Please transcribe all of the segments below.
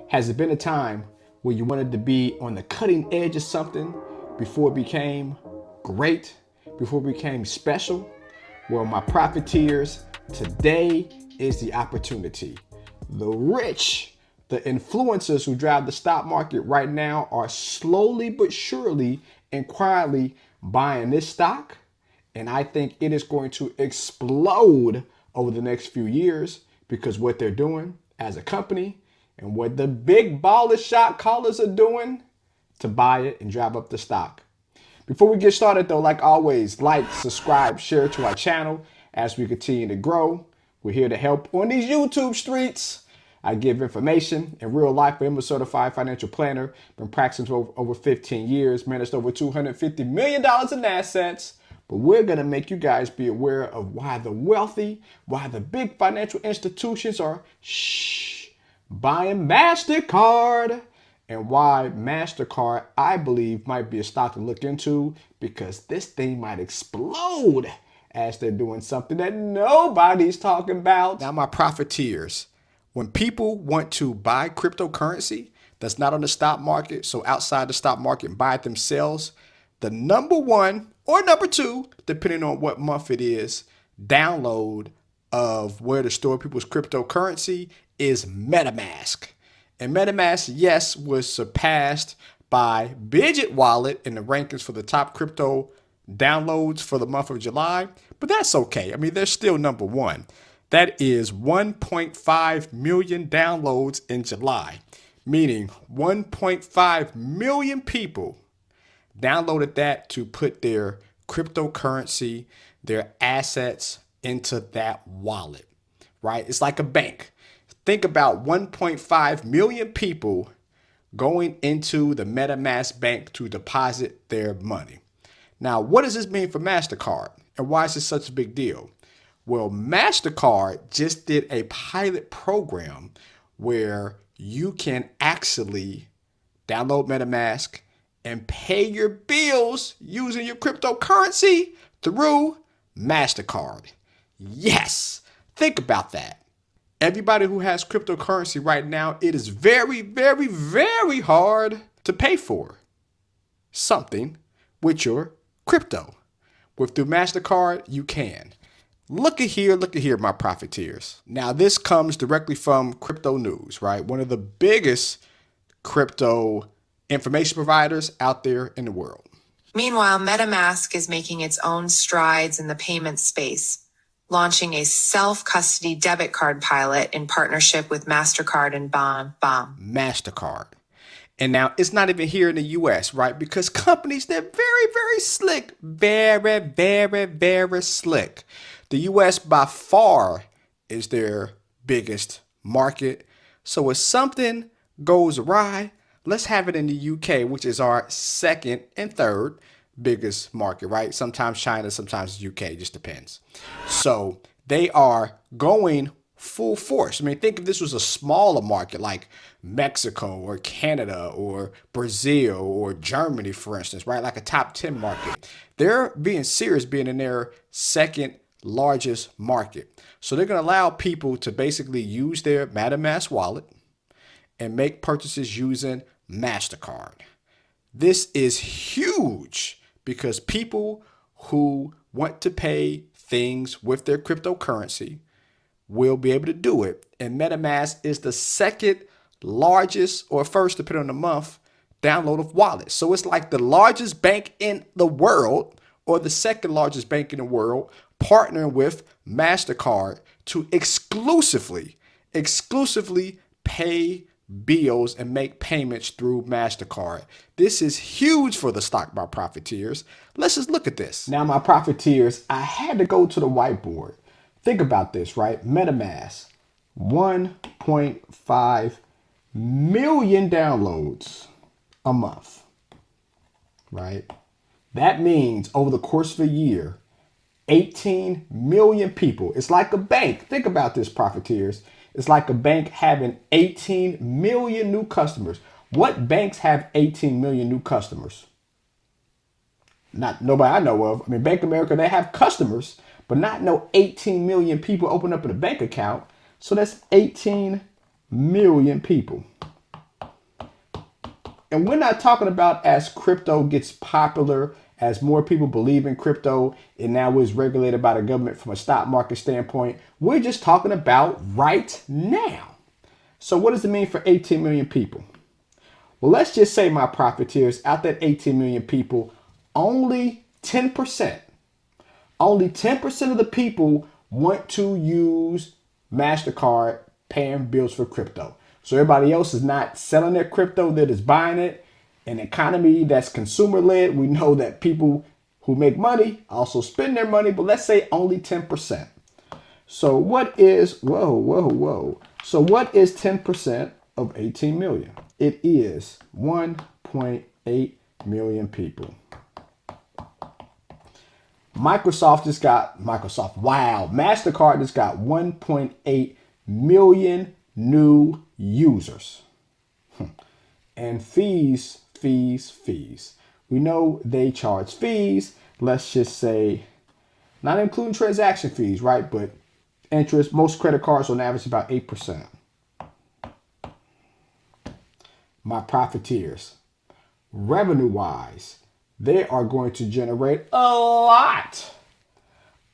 Has it been a time where you wanted to be on the cutting edge of something before it became great, before it became special? Well, my profiteers, today is the opportunity. The rich, the influencers who drive the stock market right now are slowly but surely and quietly buying this stock. And I think it is going to explode over the next few years because what they're doing as a company and what the big baller shot callers are doing to buy it and drive up the stock. Before we get started though, like always, like, subscribe, share to our channel as we continue to grow. We're here to help on these YouTube streets. I give information in real life. I'm a certified financial planner. Been practicing for over 15 years, managed over $250 million in assets. But we're going to make you guys be aware of why the wealthy, why the big financial institutions are buying MasterCard, and why MasterCard, I believe, might be a stock to look into because this thing might explode as they're doing something that nobody's talking about. Now, my profiteers, when people want to buy cryptocurrency that's not on the stock market, so outside the stock market and buy it themselves, the number one or number two, depending on what month it is, download of where to store people's cryptocurrency is MetaMask. And MetaMask, yes, was surpassed by Bidget Wallet in the rankings for the top crypto downloads for the month of July, but that's okay. I mean, they're still number one. That is 1.5 million downloads in July, meaning 1.5 million people downloaded that to put their cryptocurrency, their assets into that wallet, right? It's like a bank. Think about 1.5 million people going into the MetaMask bank to deposit their money. Now, what does this mean for MasterCard? And why is this such a big deal? Well, MasterCard just did a pilot program where you can actually download MetaMask and pay your bills using your cryptocurrency through MasterCard. Yes, think about that. Everybody who has cryptocurrency right now, it is very, very, very hard to pay for something with your crypto. With through MasterCard, you can. Look at here, my profiteers. Now, this comes directly from Crypto News, right? One of the biggest crypto information providers out there in the world. Meanwhile, MetaMask is making its own strides in the payment space, launching a self-custody debit card pilot in partnership with MasterCard and BOM. MasterCard. And now it's not even here in the US, right? Because companies, they're very, very slick. Very, very, very slick. The US by far is their biggest market. So if something goes awry, let's have it in the UK, which is our second and third biggest market, right? Sometimes China, sometimes UK, just depends. So they are going full force. I mean, think if this was a smaller market like Mexico or Canada or Brazil or Germany, for instance, right? Like a top 10 market. They're being serious being in their second largest market. So they're going to allow people to basically use their MetaMask wallet and make purchases using MasterCard. This is huge because people who want to pay things with their cryptocurrency will be able to do it. And MetaMask is the second largest, or first, depending on the month, download of wallets. So it's like the largest bank in the world or the second largest bank in the world partnering with MasterCard to exclusively pay bills and make payments through MasterCard. This is huge for the stock, my profiteers. Let's just look at this. Now, my profiteers, I had to go to the whiteboard. Think about this, right? MetaMask, 1.5 million downloads a month, right? That means over the course of a year, 18 million people. It's like a bank. Think about this, profiteers. It's like a bank having 18 million new customers. What banks have 18 million new customers? Not nobody I know of. I mean, Bank of America, they have customers, but not no 18 million people open up a bank account. So that's 18 million people. And we're not talking about as crypto gets popular, as more people believe in crypto, and now is regulated by the government from a stock market standpoint. We're just talking about right now. So what does it mean for 18 million people? Well, let's just say, my profiteers, out that 18 million people, only 10% of the people want to use MasterCard paying bills for crypto. So everybody else is not selling their crypto, they're just buying it. An economy that's consumer led, we know that people who make money also spend their money, but let's say only 10%. So what is, So what is 10% of 18 million? It is 1.8 million people. MasterCard just got 1.8 million new users. And fees. We know they charge fees. Let's just say, not including transaction fees, right? But interest, most credit cards on average about 8%. My profiteers, revenue-wise, they are going to generate a lot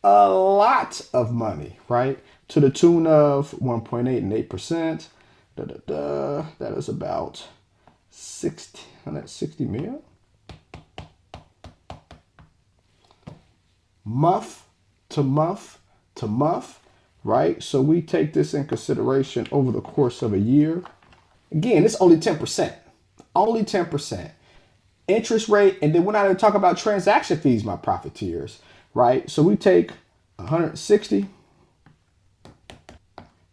of money, right? To the tune of 1.8 and 8%. That is about 660 million. Month to month, right? So we take this in consideration over the course of a year. Again, it's only 10%. Only 10%. Interest rate, and then we're not even talking about transaction fees, my profiteers, right? So we take 160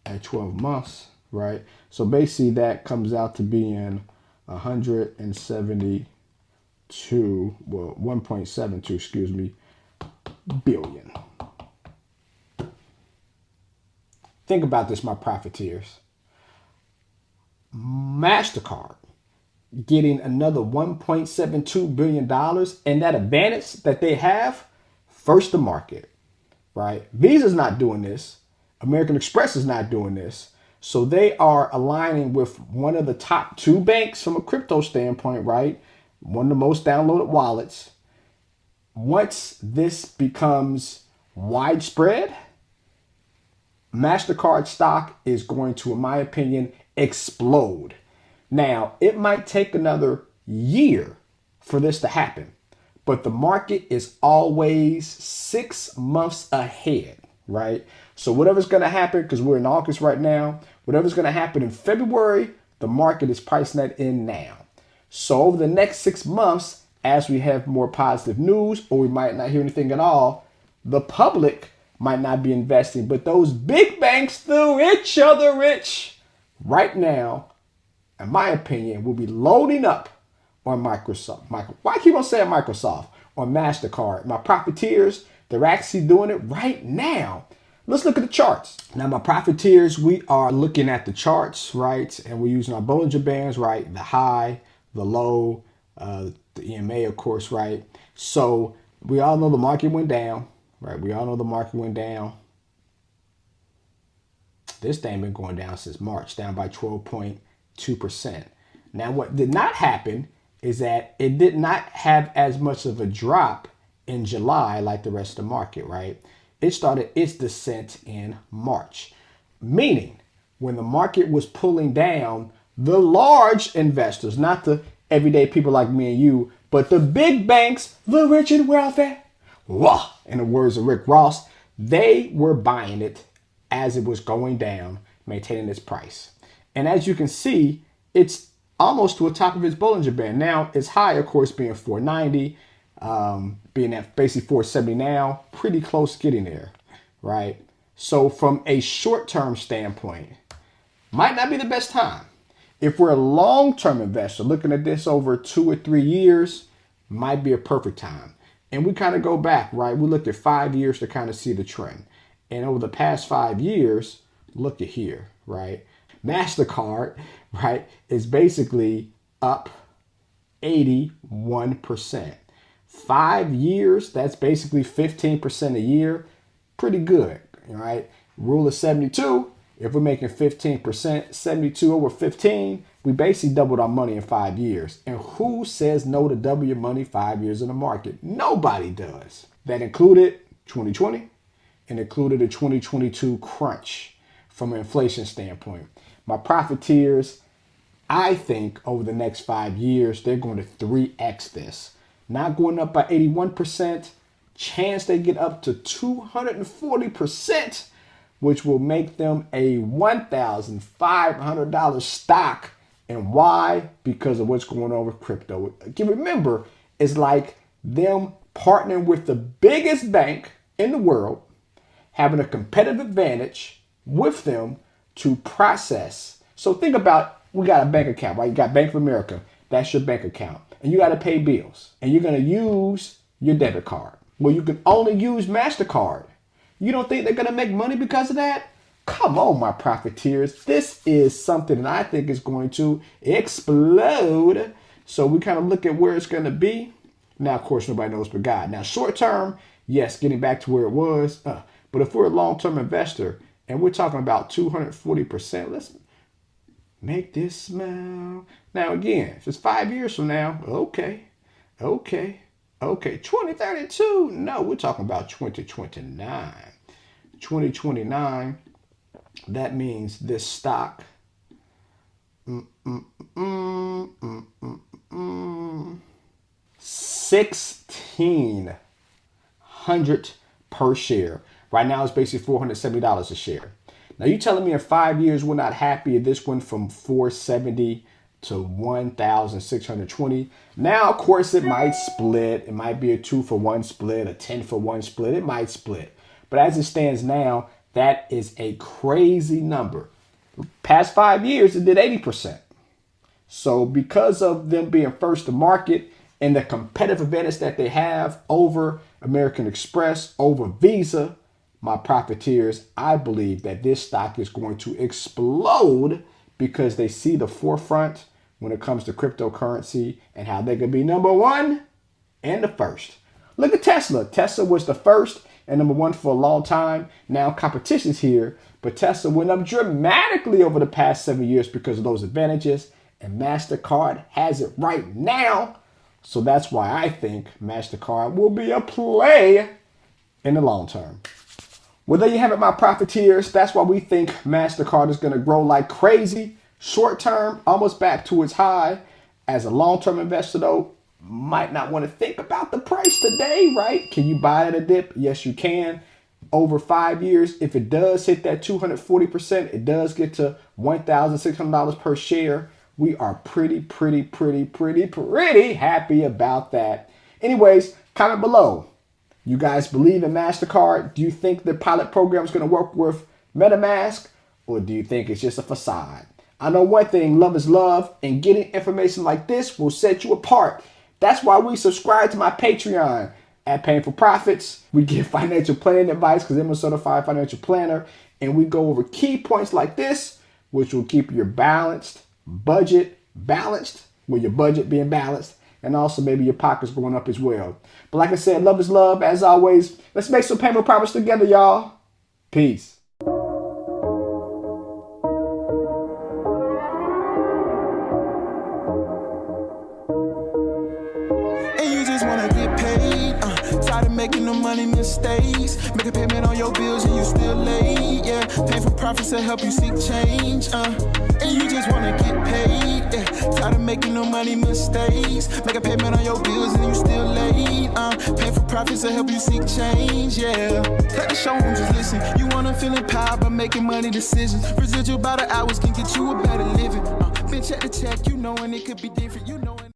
at 12 months, right? So basically that comes out to being 1.72 billion. Think about this, my profiteers. MasterCard getting another $1.72 billion, and that advantage that they have, first to market, right? Visa's not doing this. American Express is not doing this. So they are aligning with one of the top two banks from a crypto standpoint, right? One of the most downloaded wallets. Once this becomes widespread, MasterCard stock is going to, in my opinion, explode. Now, it might take another year for this to happen, but the market is always 6 months ahead, right? So whatever's going to happen, because we're in August right now, whatever's going to happen in February, the market is pricing that in now. So over the next 6 months, as we have more positive news, or we might not hear anything at all, the public might not be investing, but those big banks, the rich are the rich, right now, in my opinion, will be loading up on Microsoft. Why keep on saying Microsoft? On MasterCard. My profiteers, they're actually doing it right now. Let's look at the charts. Now, my profiteers, we are looking at the charts, right? And we're using our Bollinger Bands, right? The high, the low, the EMA, of course, right? So we all know the market went down, right? We all know the market went down. This thing been going down since March, down by 12.2%. Now, what did not happen is that it did not have as much of a drop in July like the rest of the market, right? It started its descent in March, meaning when the market was pulling down, the large investors, not the everyday people like me and you, but the big banks, the rich and wealthy, in the words of Rick Ross, they were buying it as it was going down, maintaining its price. And as you can see, it's almost to the top of its Bollinger Band. Now, it's high, of course, being 490, being at basically 470 now, pretty close getting there, right? So from a short-term standpoint, might not be the best time. If we're a long-term investor looking at this over 2 or 3 years, might be a perfect time. And we kind of go back, right? We looked at 5 years to kind of see the trend. And over the past 5 years, look at here, right? MasterCard, right, is basically up 81%. 5 years, that's basically 15% a year. Pretty good, right? Rule of 72, if we're making 15%, 72 over 15, We basically doubled our money in 5 years. And who says no to double your money 5 years in the market? Nobody does. That included 2020 and included a 2022 crunch from an inflation standpoint. My profiteers, I think over the next 5 years, they're going to 3x this. Not going up by 81%, chance they get up to 240%, which will make them a $1,500 stock. And why? Because of what's going on with crypto. Again, remember, it's like them partnering with the biggest bank in the world, having a competitive advantage with them to process. So think about, we got a bank account, right? You got Bank of America. That's your bank account. And you got to pay bills. And you're going to use your debit card. Well, you can only use MasterCard. You don't think they're going to make money because of that? Come on, my profiteers. This is something that I think is going to explode. So we kind of look at where it's going to be. Now, of course, nobody knows but God. Now, short term, yes, getting back to where it was. But if we're a long-term investor and we're talking about 240%, let's make this smile. Now, again, if it's 5 years from now, okay. 2032, no, we're talking about 2029. 2029, that means this stock, 1,600 per share. Right now, it's basically $470 a share. Now, you telling me in 5 years we're not happy if this went from 470 to 1,620. Now, of course, it might split. It might be a 2-for-1 split, a 10-for-1 split. It might split. But as it stands now, that is a crazy number. Past 5 years, it did 80%. So because of them being first to market and the competitive advantage that they have over American Express, over Visa, my profiteers, I believe that this stock is going to explode because they see the forefront when it comes to cryptocurrency and how they can be number one and the first. Look at Tesla. Tesla was the first and number one for a long time. Now competition's here, but Tesla went up dramatically over the past 7 years because of those advantages, and MasterCard has it right now. So that's why I think MasterCard will be a play in the long term. Well, there you have it, my profiteers. That's why we think MasterCard is going to grow like crazy. Short term, almost back to its high. As a long-term investor, though, might not want to think about the price today, right? Can you buy it at a dip? Yes, you can. Over 5 years, if it does hit that 240%, it does get to $1,600 per share. We are pretty happy about that. Anyways, comment below. You guys believe in MasterCard? Do you think the pilot program is going to work with MetaMask? Or do you think it's just a facade? I know one thing, love is love, and getting information like this will set you apart. That's why we subscribe to my Patreon at Paying for Profits. We give financial planning advice because I'm a certified financial planner, and we go over key points like this, which will keep your budget balanced, with your budget being balanced, and also maybe your pockets going up as well. But like I said, love is love. As always, let's make some payment profits together, y'all. Peace. And you just wanna get paid, tired of making no money mistakes. Make a payment on your bills and you still late, yeah. Pay for profits to help you seek change, and you just wanna get paid, yeah. Tired of making no money mistakes. Make a payment on your bills and you still late, pay for profits to help you seek change, yeah. Cut the show and just listen. You wanna feel empowered by making money decisions. Residual by the hours can get you a better living. Bitch at the check, you know, and it could be different, you know.